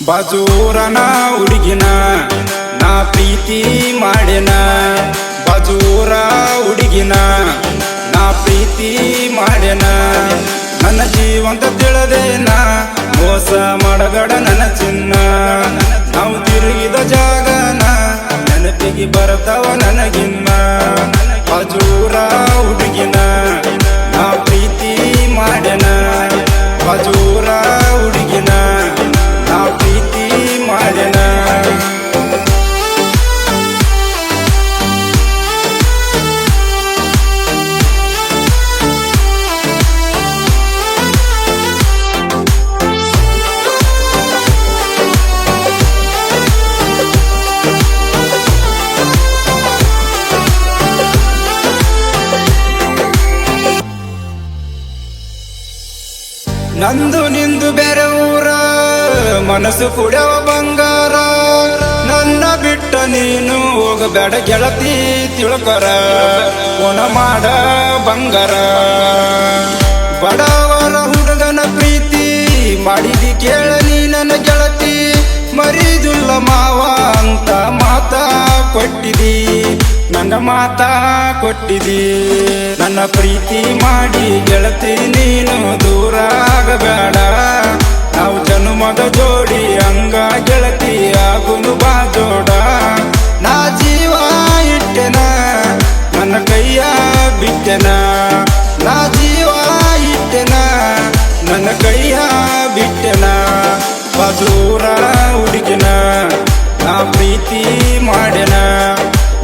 ಬಾಜೂರನ ಹುಡುಗಿನ ನಾ ಪ್ರೀತಿ ಮಾಡಿನ. ಬಾಜೂರ ಹುಡುಗಿನ ನಾ ಪ್ರೀತಿ ಮಾಡಿನ. ನನ್ನ ಜೀವಂತ ತಿಳಿದೇನ ಮೋಸ ಮಾಡಬೇಡ ನನ್ನ ಚಿನ್ನ. ನಾವು ತಿರುಗಿದ ಜಾಗನ ನೆನಪಿಗೆ ಬರ್ತಾವ ನನಗಿನ್ನ. ಬಾಜೂರ ಹುಡುಗಿನ ನಾ ಪ್ರೀತಿ ಮಾಡಿನ. ಬಾಜೂರ ಹುಡುಗಿನ ನಾ ಪ್ರೀತಿ ಮಾಡಿನ. ನಂದು ನಿಂದು ಬೇರೆ ಊರ ಮನಸ್ಸು ಕುಡಿಯವ ಬಂಗಾರ. ನನ್ನ ಬಿಟ್ಟ ನೀನು ಹೋಗಬೇಡ ಗೆಳತಿ ತಿಳ್ಕೊರ. ಕೊನ ಮಾಡ ಬಂಗಾರ ಬಡವರ ಹುಡುಗನ ಪ್ರೀತಿ ಮಾಡಿದಿ ಕೇಳ ನೀ ನನ್ನ ಗೆಳತಿ. ಮರಿದುಲ್ಲ ಮಾವ ಅಂತ ಮಾತಾ ಕೊಟ್ಟಿದಿ, ನನ್ನ ಮಾತಾ ಕೊಟ್ಟಿದಿ. ನನ್ನ ಪ್ರೀತಿ ಮಾಡಿ ಗೆಳತಿ ನೀನು ದೂರ ಆಗಬೇಡ. ನಾವು ಜನುಮದ ಜೋಡಿ ಹಂಗ ಗೆಳತಿ ಆಗುನು ಬಾ ಜೋಡ. ನಾ ಜೀವ ಇಟ್ಟೆನ ನನ್ನ ಕೈಯ ಬಿಟ್ಟೆನ. ನಾ ಜೀವ ಇಟ್ಟೆನ ನನ್ನ ಕೈಯ ಬಿಟ್ಟೆನ. ಬಾಜೂರ ಹುಡುಗಿನ ನಾ ಪ್ರೀತಿ ಮಾಡಿನ.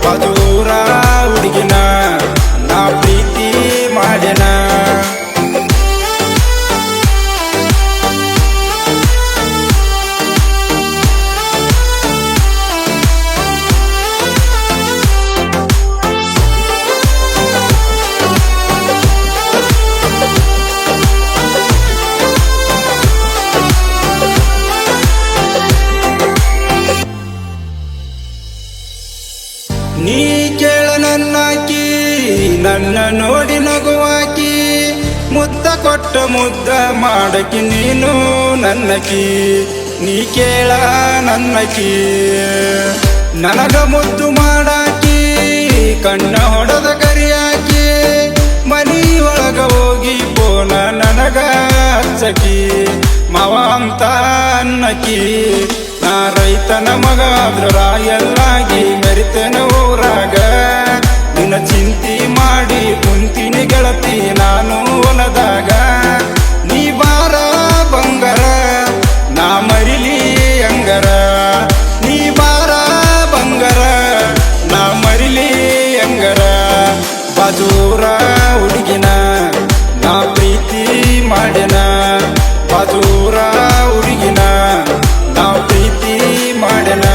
ಬಾಜೂರ ಹುಡುಗಿನ ನಾ ಪ್ರೀತಿ ಮಾಡಿನ. ನೀ ಕೇಳ ನನ್ನಾಕಿ ನನ್ನ ನೋಡಿ ನಗುವಾಕಿ. ಮುದ್ದ ಕೊಟ್ಟ ಮುದ್ದ ಮಾಡಕಿ ನೀನು ನನ್ನಕಿ. ನೀ ಕೇಳ ನನ್ನಕಿ ನನಗ ಮುದ್ದು ಮಾಡಾಕಿ. ಕಣ್ಣ ಹೊಡೆದ ಕರಿಯಾಕಿ ಮನಿ ಒಳಗ ಹೋಗಿ ಪೋನ ನನಗ ಹಚ್ಚಕಿ. ಮಾವ ಅಂತ ಅನ್ನಕಿ ನಾ ರೈತನ ಮಗ ಆದ್ರ ರಾಯಲ್ಲಾಗಿ ಮೆರಿತನ ಊರಾಗ. ನಿನ್ನ ಚಿಂತಿ ಮಾಡಿ ಕುಂತಿನಿ ಗೆಳತಿ ನಾನು ಹೊಲದಾಗ. ನೀ ಬಾರ ಬಂಗಾರ ನಾ ಮರಿಲಿ ಹಂಗರ. ನೀ ಬಾರ ಬಂಗಾರ ನಾ ಮರಿಲಿ ಹಂಗರ. ಬಾಜೂರ ಹುಡುಗಿನ ನಾ ಪ್ರೀತಿ ಮಾಡಿನ. ಬಾಜೂರ ಹುಡುಗಿನ ನಾ ಪ್ರೀತಿ ಮಾಡಿನ.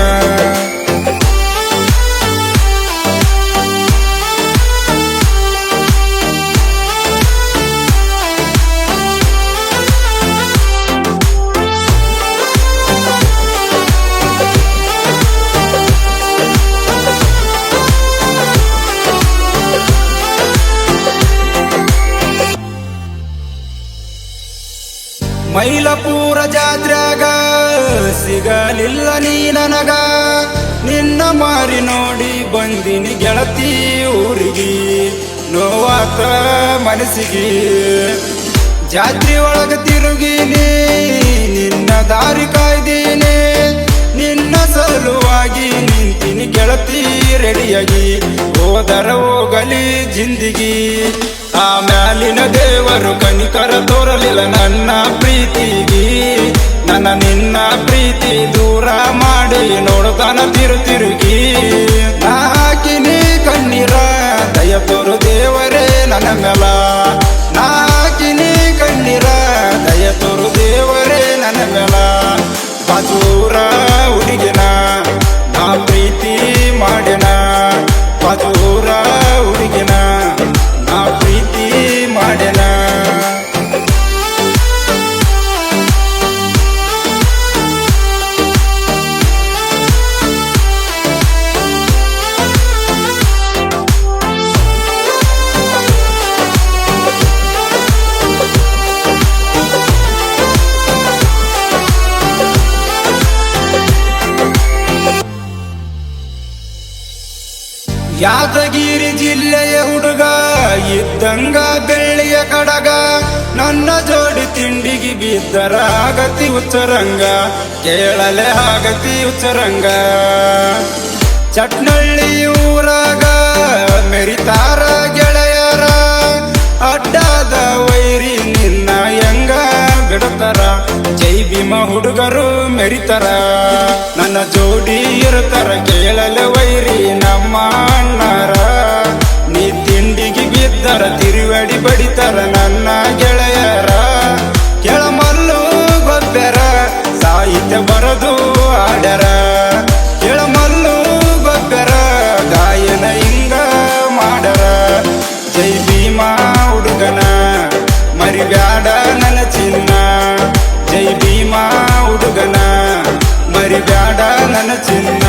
ಮೈಲಪುರ ಜಾತ್ರ್ಯಾಗ ಸಿಗಲಿಲ್ಲ ನೀ ನನಗ. ನಿನ್ನ ಮಾರಿ ನೋಡಿ ಬಂದಿನಿ ಗೆಳತಿ ಊರಿಗಿ. ನೋವಾತ ಮನಸ್ಸಿಗಿ ಜಾತ್ರೆ ಒಳಗ ತಿರುಗಿನಿ ನಿನ್ನ ದಾರಿ ಕಾಯ್ದೀನಿ. ನಿನ್ನ ಸಲುವಾಗಿ ನಿಂತಿನಿ ಗೆಳತಿ ರೆಡಿಯಾಗಿ. ಹೋದರ ಹೋಗಲಿ ಜಿಂದಿಗಿ ಆ ಮ್ಯಾಲಿನ ದೇವರು ಕನಿಕರ ತೋರಲಿಲ್ಲ ನನ್ನ ಪ್ರೀತಿಗಿ. ನನ್ನ ನಿನ್ನ ಪ್ರೀತಿ ದೂರ ಮಾಡಿ ನೋಡ್ತಾನ ತಿರುಗಿ. ನಾಕಿನಿ ಕಣ್ಣೀರ ದಯ ತೋರು ದೇವರೇ ನನ್ನ ಮೇಲ. ನಾಕಿನಿ ಕಣ್ಣೀರ ದಯ ತೋರು ದೇವರೇ ನನ್ನ ಮೇಲ. ಬಾಜೂರ ಹುಡುಗಿನ ನಾ ಪ್ರೀತಿ ಮಾಡಿನ. ಬಾಜೂರ ಹುಡುಗಿನ ನಾ ಪ್ರೀತಿ ಮಾಡಿನ. ಯಾದಗಿರಿ ಜಿಲ್ಲೆಯ ಹುಡುಗ ಇದ್ದಂಗ ಬೆಳ್ಳಿಯ ಕಡಗ ನನ್ನ ಜೋಡಿ ತಿಂಡಿಗೆ ಬಿದ್ದರ ಆಗತಿ ಉಚ್ಚರಂಗ ಕೇಳಲೆ ಆಗತಿ ಉಚ್ಚರಂಗ ಚಟ್ನಳ್ಳಿ ಊರಾಗ ಮೆರಿತಾರ ಗೆಳೆಯರ ಅಡ್ಡಾದ ವೈರಿ ನಿನ್ನ ಹೆಂಗ ಬಿಡತಾರ ಜೈ ಭೀಮ ಹುಡುಗರು ಮೆರಿತಾರ ನನ್ನ ಜೋಡಿ ಇರ್ತಾರ ಕೇಳಲೆ ವೈರಿ ನಮ್ಮ ಅಣ್ಣಾರ ನೀ ತಿಂಡಿಗೆ ಬಿದ್ದರ ತಿರುವಡಿ ಬಡಿತಾರ ನನ್ನ ಗೆಳೆಯರ ಕೆಳಮಲ್ಲು ಗೊಬ್ಬರ ಸಾಹಿತ್ಯ ಬರದು ಆಡ್ಯಾರ ಕೆಳಮಲ್ಲು ಗೊಬ್ಬರ ಗಾಯನ ಹಿಂಗ ಮಾಡರ ಜೈ ಭೀಮ ಹುಡುಗನ ಮರಿಬ್ಯಾಡ ನನ್ನ ಚಿನ್ನ ಜೈ ಭೀಮ ಹುಡುಗನ ಮರಿಬ್ಯಾಡ ನನ್ನ ಚಿನ್ನ